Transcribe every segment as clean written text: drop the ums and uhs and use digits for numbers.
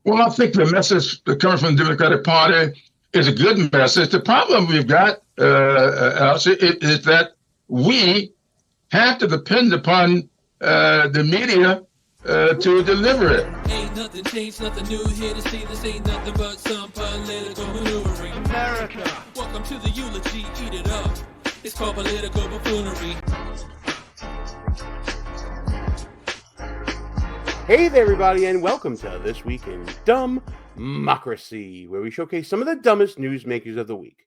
Well, I think the message that comes from the Democratic Party is a good message. The problem we've got, Alice, is that we have to depend upon the media to deliver it. Ain't nothing changed, nothing new here to see. This ain't nothing but some political maneuvering. America, welcome to the eulogy, eat it up. It's called political buffoonery. Hey there, everybody, and welcome to This Week in DUMBmocracy, where we showcase some of the dumbest newsmakers of the week.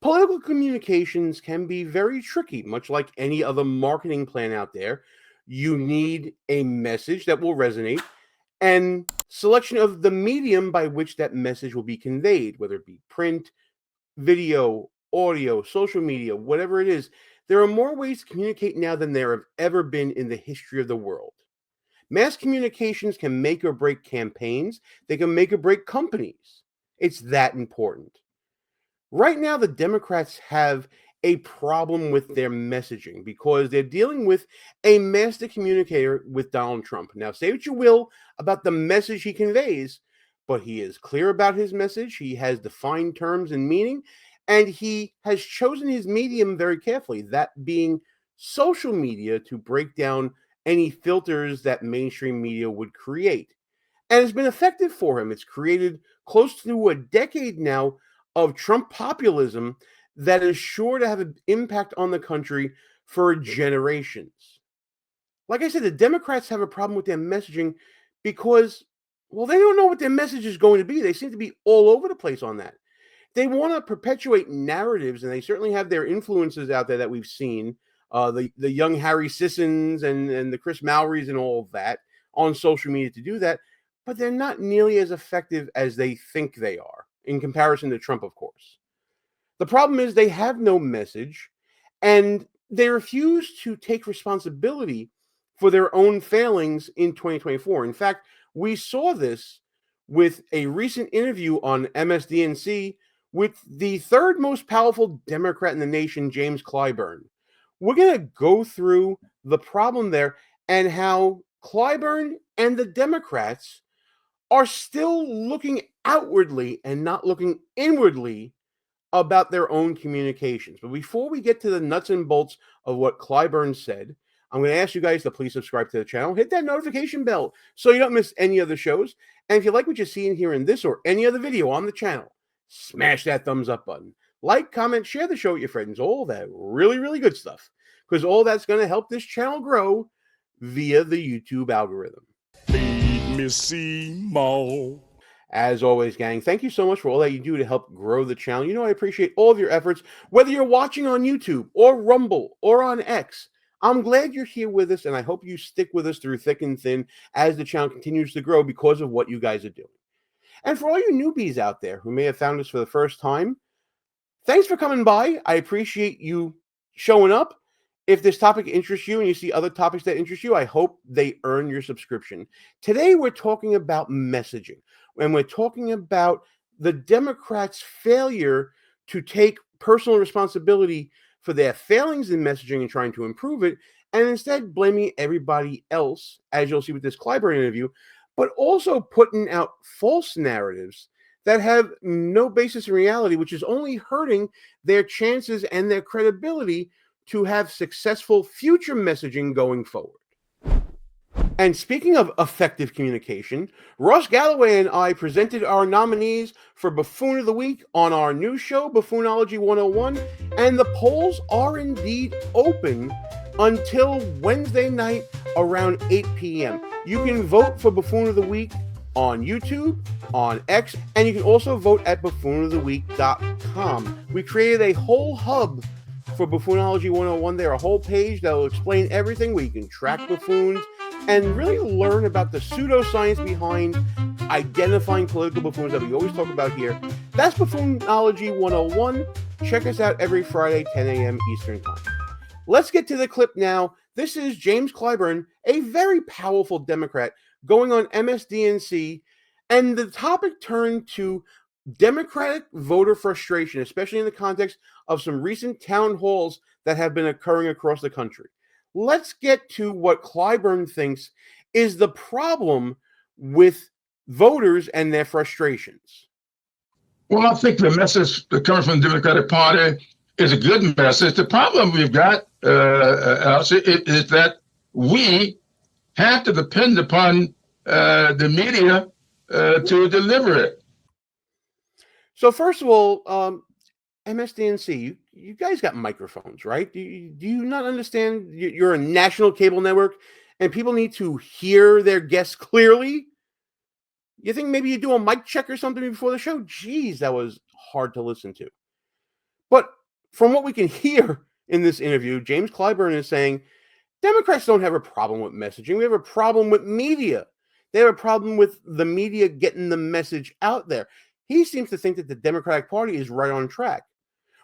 Political communications can be very tricky, much like any other marketing plan out there. You need a message that will resonate and selection of the medium by which that message will be conveyed, whether it be print, video, audio, social media, whatever it is. There are more ways to communicate now than there have ever been in the history of the world. Mass communications can make or break campaigns. They can make or break companies. It's that important. Right now, the Democrats have a problem with their messaging because they're dealing with a master communicator with Donald Trump. Now, say what you will about the message he conveys, but he is clear about his message. He has defined terms and meaning, and he has chosen his medium very carefully, that being social media, to break down any filters that mainstream media would create. And it's been effective for him. It's created close to a decade now of Trump populism that is sure to have an impact on the country for generations. Like I said, the Democrats have a problem with their messaging because, well, they don't know what their message is going to be. They seem to be all over the place on that. They want to perpetuate narratives, and they certainly have their influences out there that we've seen. The young Harry Sissons and the Chris Malorys and all of that on social media to do that, but they're not nearly as effective as they think they are in comparison to Trump, of course. The problem is they have no message, and they refuse to take responsibility for their own failings in 2024. In fact, we saw this with a recent interview on MS-DNC with the third most powerful Democrat in the nation, James Clyburn. We're going to go through the problem there and how Clyburn and the Democrats are still looking outwardly and not looking inwardly about their own communications. But before we get to the nuts and bolts of what Clyburn said, I'm going to ask you guys to please subscribe to the channel, hit that notification bell so you don't miss any of the shows. And if you like what you see in here in this or any other video on the channel, smash that thumbs up button. Like, comment, share the show with your friends, all that really, really good stuff, because all that's going to help this channel grow via the YouTube algorithm. Feed me Seymour. As always, gang, thank you so much for all that you do to help grow the channel. You know I appreciate all of your efforts, whether you're watching on YouTube or Rumble or on X. I'm glad you're here with us, and I hope you stick with us through thick and thin as the channel continues to grow because of what you guys are doing. And for all you newbies out there who may have found us for the first time, thanks for coming by. I appreciate you showing up. If this topic interests you and you see other topics that interest you, I hope they earn your subscription. Today, we're talking about messaging, and we're talking about the Democrats' failure to take personal responsibility for their failings in messaging and trying to improve it, and instead blaming everybody else, as you'll see with this Clyburn interview, but also putting out false narratives that have no basis in reality, which is only hurting their chances and their credibility to have successful future messaging going forward. And speaking of effective communication, Ross Galloway and I presented our nominees for Buffoon of the Week on our new show, Buffoonology 101, and the polls are indeed open until Wednesday night around 8 p.m. You can vote for Buffoon of the Week on YouTube, on X, and you can also vote at buffoonoftheweek.com. We created a whole hub for Buffoonology 101 there, a whole page that will explain everything where you can track buffoons and really learn about the pseudoscience behind identifying political buffoons that we always talk about here. That's Buffoonology 101. Check us out every Friday, 10 a.m. Eastern Time. Let's get to the clip now. This is James Clyburn, a very powerful Democrat, going on MS-DNC, and the topic turned to Democratic voter frustration, especially in the context of some recent town halls that have been occurring across the country. Let's get to what Clyburn thinks is the problem with voters and their frustrations? Well, I think the message that comes from the Democratic Party is a good message. The problem we've got, Alex, is that we have to depend upon the media to deliver it. So first of all, MS-DNC, you guys got microphones, right? Do you not understand you're a national cable network and people need to hear their guests clearly? You think maybe you do a mic check or something before the show? Geez, that was hard to listen to. But from what we can hear in this interview, James Clyburn is saying Democrats don't have a problem with messaging. We have a problem with media. They have a problem with the media getting the message out there. He seems to think that the Democratic Party is right on track.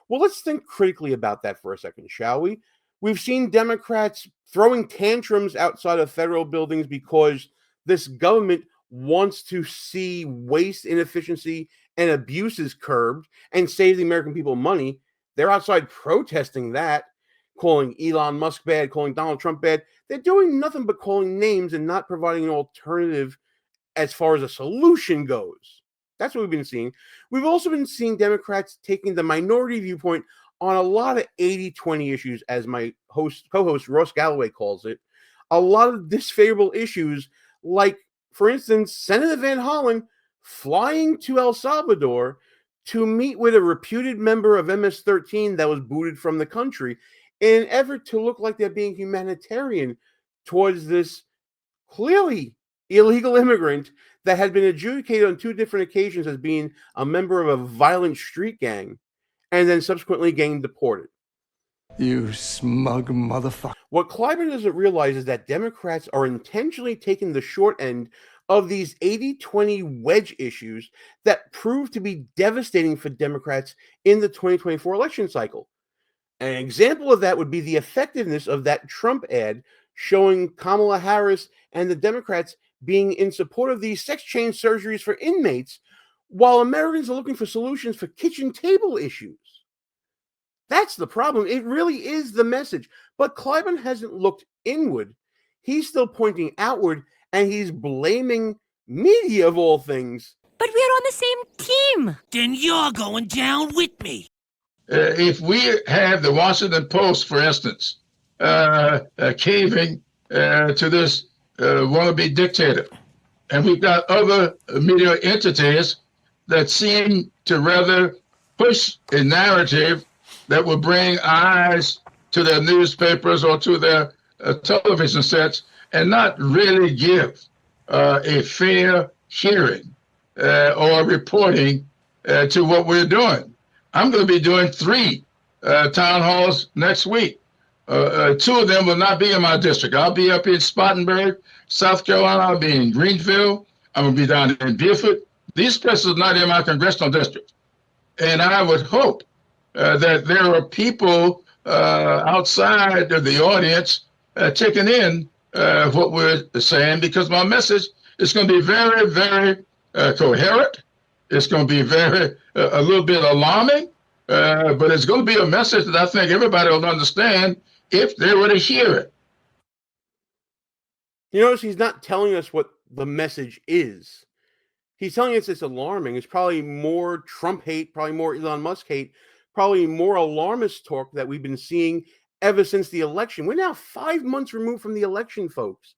Well, let's think critically about that for a second, shall we? We've seen Democrats throwing tantrums outside of federal buildings because this government wants to see waste, inefficiency, and abuses curbed and save the American people money. They're outside protesting that, calling Elon Musk bad, calling Donald Trump bad. They're doing nothing but calling names and not providing an alternative as far as a solution goes. That's what we've been seeing. We've also been seeing Democrats taking the minority viewpoint on a lot of 80-20 issues, as my co-host Ross Galloway calls it. A lot of disfavorable issues, like, for instance, Senator Van Hollen flying to El Salvador to meet with a reputed member of MS-13 that was booted from the country in an effort to look like they're being humanitarian towards this clearly illegal immigrant that had been adjudicated on 2 different occasions as being a member of a violent street gang and then subsequently getting deported. You smug motherfucker. What Clyburn doesn't realize is that Democrats are intentionally taking the short end of these 80-20 wedge issues that prove to be devastating for Democrats in the 2024 election cycle. An example of that would be the effectiveness of that Trump ad showing Kamala Harris and the Democrats being in support of these sex change surgeries for inmates, while Americans are looking for solutions for kitchen table issues. That's the problem. It really is the message. But Clyburn hasn't looked inward. He's still pointing outward, and he's blaming media of all things. But we're on the same team. Then you're going down with me. If we have the Washington Post, for instance, caving to this wannabe dictator, and we've got other media entities that seem to rather push a narrative that will bring eyes to their newspapers or to their television sets and not really give a fair hearing or reporting to what we're doing. I'm going to be doing 3 town halls next week. 2 of them will not be in my district. I'll be up in Spartanburg, South Carolina. I'll be in Greenville. I'm going to be down in Beaufort. These places are not in my congressional district. And I would hope that there are people outside of the audience taking in what we're saying, because my message is going to be very, very coherent. It's going to be a little bit alarming, but it's going to be a message that I think everybody will understand if they were to hear it. You notice he's not telling us what the message is. He's telling us it's alarming. It's probably more Trump hate, probably more Elon Musk hate, probably more alarmist talk that we've been seeing ever since the election. We're now 5 months removed from the election, folks.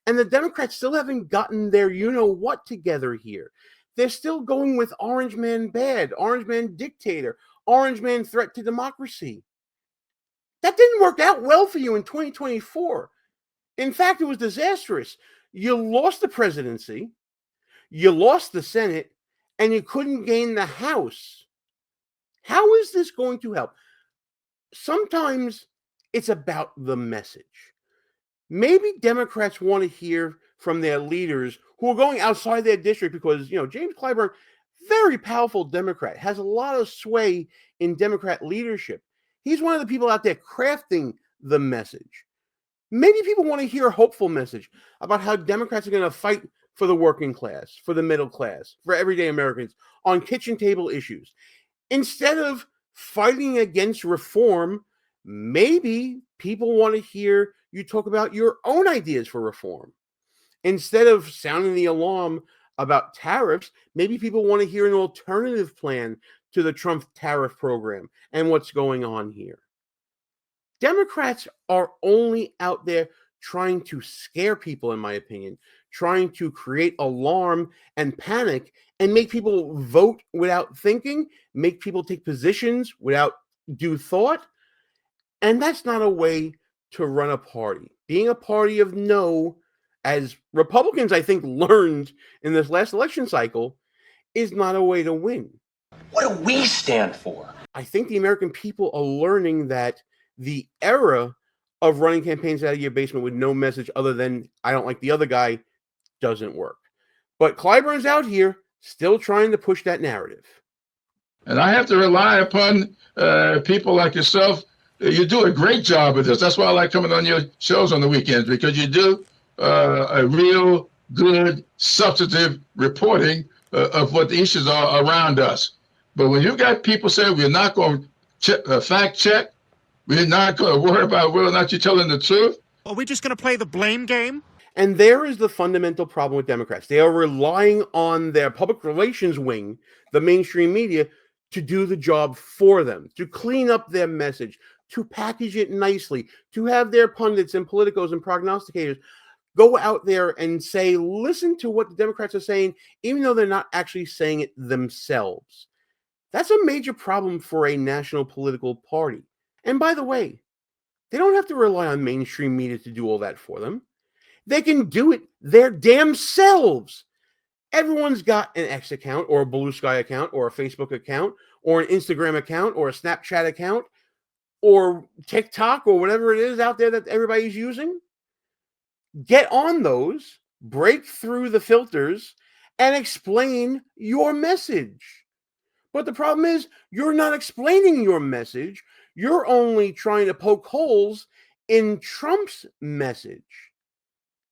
And the Democrats still haven't gotten their you-know-what together here. They're still going with Orange Man bad, Orange Man dictator, Orange Man threat to democracy. That didn't work out well for you in 2024. In fact, it was disastrous. You lost the presidency, you lost the Senate, and you couldn't gain the House. How is this going to help? Sometimes it's about the message. Maybe Democrats want to hear from their leaders who are going outside their district because, James Clyburn, very powerful Democrat, has a lot of sway in Democrat leadership. He's one of the people out there crafting the message. Maybe people want to hear a hopeful message about how Democrats are going to fight for the working class, for the middle class, for everyday Americans on kitchen table issues. Instead of fighting against reform, maybe people want to hear you talk about your own ideas for reform. Instead of sounding the alarm about tariffs, maybe people want to hear an alternative plan to the Trump tariff program and what's going on here. Democrats are only out there trying to scare people, in my opinion, trying to create alarm and panic and make people vote without thinking, make people take positions without due thought. And that's not a way to run a party. Being a party of no, as Republicans, I think, learned in this last election cycle, is not a way to win. What do we stand for? I think the American people are learning that the era of running campaigns out of your basement with no message other than I don't like the other guy doesn't work. But Clyburn's out here still trying to push that narrative. And I have to rely upon people like yourself. You do a great job with this. That's why I like coming on your shows on the weekends, because you do a real good, substantive reporting of what the issues are around us. But when you got people saying we're not going to fact check, we're not going to worry about whether or not you're telling the truth. Are we just going to play the blame game? And there is the fundamental problem with Democrats. They are relying on their public relations wing, the mainstream media, to do the job for them, to clean up their message, to package it nicely, to have their pundits and politicos and prognosticators go out there and say, listen to what the Democrats are saying, even though they're not actually saying it themselves. That's a major problem for a national political party. And by the way, they don't have to rely on mainstream media to do all that for them. They can do it their damn selves. Everyone's got an X account or a Blue Sky account or a Facebook account or an Instagram account or a Snapchat account or TikTok or whatever it is out there that everybody's using. Get on those, break through the filters, and explain your message. But the problem is you're not explaining your message. You're only trying to poke holes in Trump's message.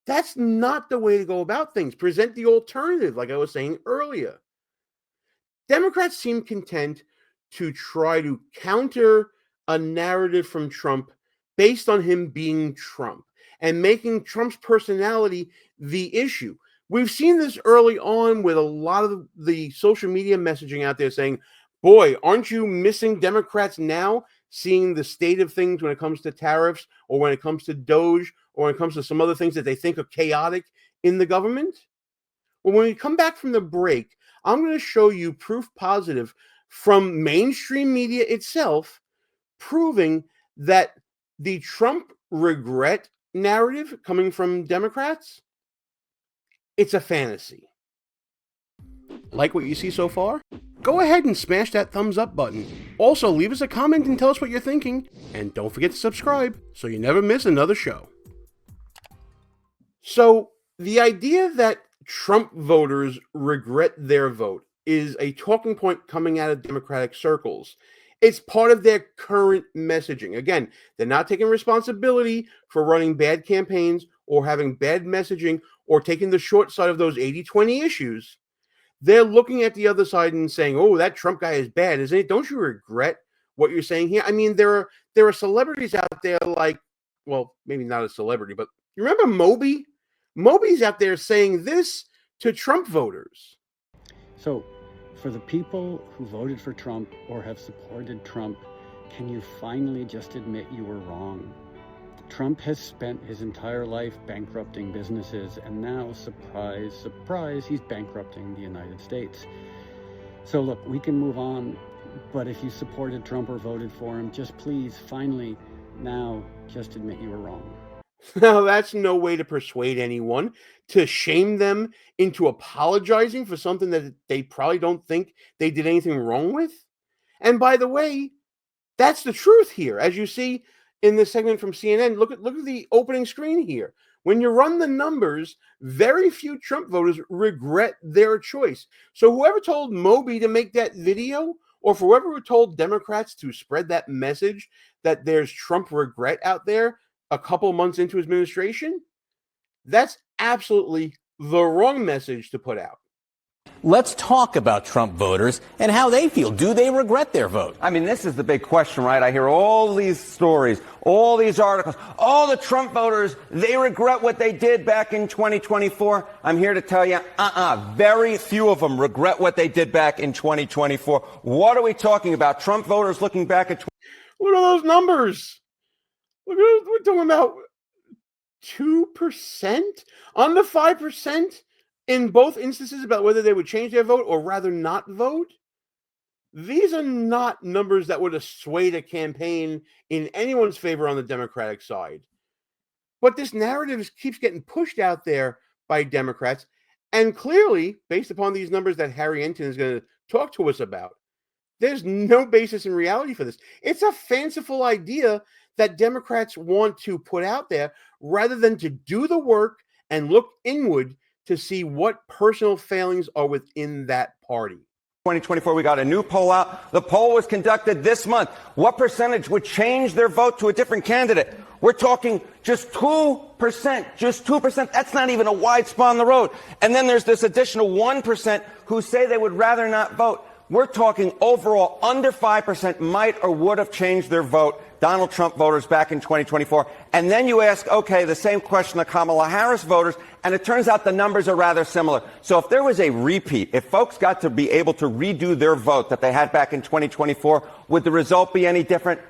That's not the way to go about things. Present the alternative, like I was saying earlier. Democrats seem content to try to counter a narrative from Trump based on him being Trump and making Trump's personality the issue. We've seen this early on with a lot of the social media messaging out there saying, boy, aren't you missing Democrats now, seeing the state of things when it comes to tariffs or when it comes to Doge or when it comes to some other things that they think are chaotic in the government? Well, when we come back from the break, I'm going to show you proof positive from mainstream media itself proving that the Trump regret narrative coming from Democrats, it's a fantasy. Like what you see so far? Go ahead and smash that thumbs up button. Also, leave us a comment and tell us what you're thinking. And don't forget to subscribe so you never miss another show. So, the idea that Trump voters regret their vote is a talking point coming out of Democratic circles. It's part of their current messaging. Again, they're not taking responsibility for running bad campaigns or having bad messaging or taking the short side of those 80-20 issues. They're looking at the other side and saying, oh, that Trump guy is bad, isn't it? Don't you regret what you're saying here? I mean, there are celebrities out there like, well, maybe not a celebrity, but you remember Moby? Moby's out there saying this to Trump voters. So, for the people who voted for Trump or have supported Trump, can you finally just admit you were wrong? Trump has spent his entire life bankrupting businesses, and now, surprise, surprise, he's bankrupting the United States. So look, we can move on, but if you supported Trump or voted for him, just please, finally, now, just admit you were wrong. Now, that's no way to persuade anyone, to shame them into apologizing for something that they probably don't think they did anything wrong with. And by the way, that's the truth here. As you see in this segment from CNN, look at the opening screen here. When you run the numbers, very few Trump voters regret their choice. So whoever told Moby to make that video, or for whoever told Democrats to spread that message that there's Trump regret out there a couple months into his administration, that's absolutely the wrong message to put out. Let's talk about Trump voters and how they feel. Do they regret their vote? I mean, this is the big question, right? I hear all these stories, all these articles. All the Trump voters, they regret what they did back in 2024. I'm here to tell you, very few of them regret what they did back in 2024. What are we talking about? Trump voters looking back at... Look at those numbers. Look at, we're talking about 2%? Under 5%? In both instances about whether they would change their vote or rather not vote. These are not numbers that would have swayed a campaign in anyone's favor on the Democratic side. But this narrative keeps getting pushed out there by Democrats. And clearly, based upon these numbers that Harry Enton is going to talk to us about, there's no basis in reality for this. It's a fanciful idea that Democrats want to put out there rather than to do the work and look inward to see what personal failings are within that party. 2024, we got a new poll out. The poll was conducted this month. What percentage would change their vote to a different candidate? We're talking just 2%, just 2%. That's not even a wide spot on the road. And then there's this additional 1% who say they would rather not vote. We're talking overall under 5% might or would have changed their vote, Donald Trump voters back in 2024. And then you ask, okay, the same question to Kamala Harris voters, and it turns out the numbers are rather similar. So if there was a repeat, if folks got to be able to redo their vote that they had back in 2024, would the result be any different?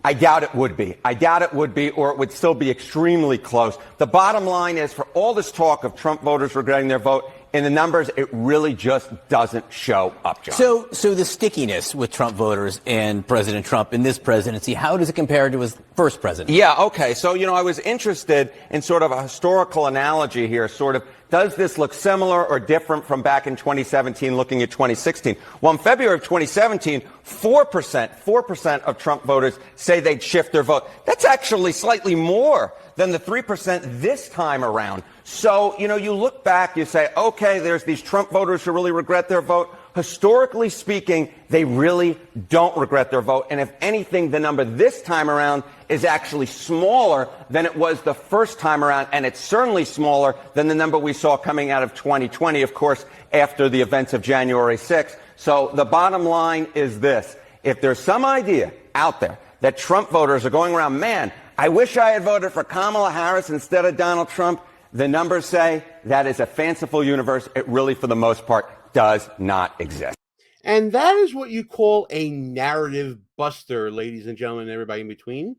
I doubt it would be. I doubt it would be, or it would still be extremely close. The bottom line is, for all this talk of Trump voters regretting their vote, in the numbers, it really just doesn't show up, John. So the stickiness with Trump voters and President Trump in this presidency, how does it compare to his first presidency? Yeah, okay. So, I was interested in sort of a historical analogy here, sort of, does this look similar or different from back in 2017, looking at 2016? Well, in February of 2017, 4% of Trump voters say they'd shift their vote. That's actually slightly more than the 3% this time around. So, you look back, you say, okay, there's these Trump voters who really regret their vote. Historically speaking, they really don't regret their vote. And if anything, the number this time around is actually smaller than it was the first time around. And it's certainly smaller than the number we saw coming out of 2020, of course, after the events of January 6th. So the bottom line is this. If there's some idea out there that Trump voters are going around, man, I wish I had voted for Kamala Harris instead of Donald Trump, the numbers say that is a fanciful universe. It really, for the most part, does not exist. And that is what you call a narrative buster, ladies and gentlemen, and everybody in between.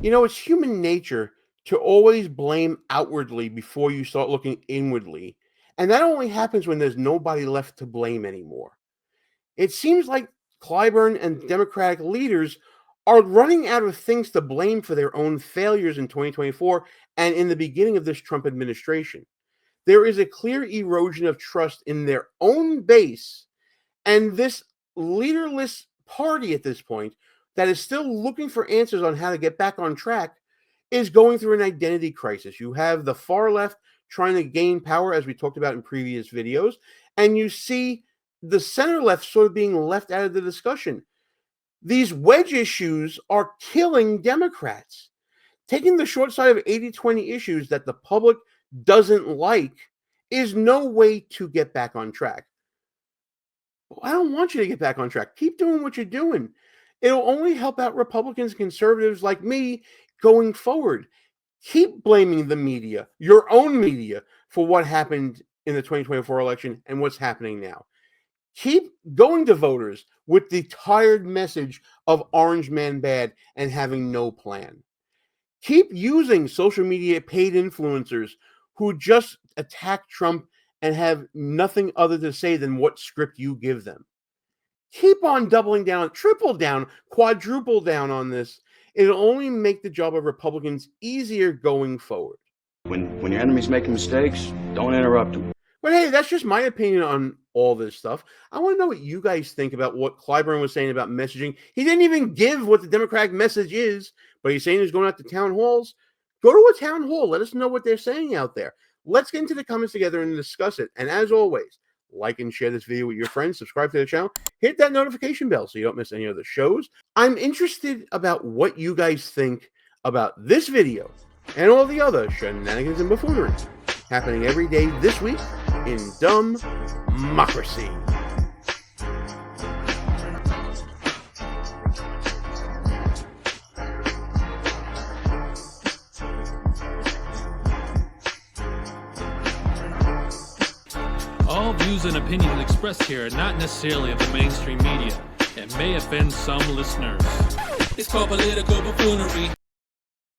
It's human nature to always blame outwardly before you start looking inwardly. And that only happens when there's nobody left to blame anymore. It seems like Clyburn and Democratic leaders are running out of things to blame for their own failures in 2024 and in the beginning of this Trump administration. There is a clear erosion of trust in their own base, and this leaderless party at this point that is still looking for answers on how to get back on track is going through an identity crisis. You have the far left trying to gain power, as we talked about in previous videos, and you see the center left sort of being left out of the discussion. These wedge issues are killing Democrats. Taking the short side of 80-20 issues that the public doesn't like is no way to get back on track. Well, I don't want you to get back on track. Keep doing what you're doing. It'll only help out Republicans and conservatives like me going forward. Keep blaming the media, your own media, for what happened in the 2024 election and what's happening now. Keep going to voters with the tired message of Orange Man bad and having no plan. Keep using social media paid influencers who just attack Trump and have nothing other to say than what script you give them. Keep on doubling down, triple down, quadruple down on this. It'll only make the job of Republicans easier going forward. When your enemy's making mistakes, don't interrupt them. But hey, that's just my opinion on all this stuff. I want to know what you guys think about what Clyburn was saying about messaging. He didn't even give what the Democratic message is, but he's saying he's going out to town halls. Go to a town hall. Let us know what they're saying out there. Let's get into the comments together and discuss it. And as always, like and share this video with your friends. Subscribe to the channel. Hit that notification bell so you don't miss any of the shows. I'm interested about what you guys think about this video and all the other shenanigans and buffoonery happening every day this week in Dumb Dumbmocracy. All views and opinions expressed here are not necessarily of the mainstream media and may offend some listeners. It's called political buffoonery.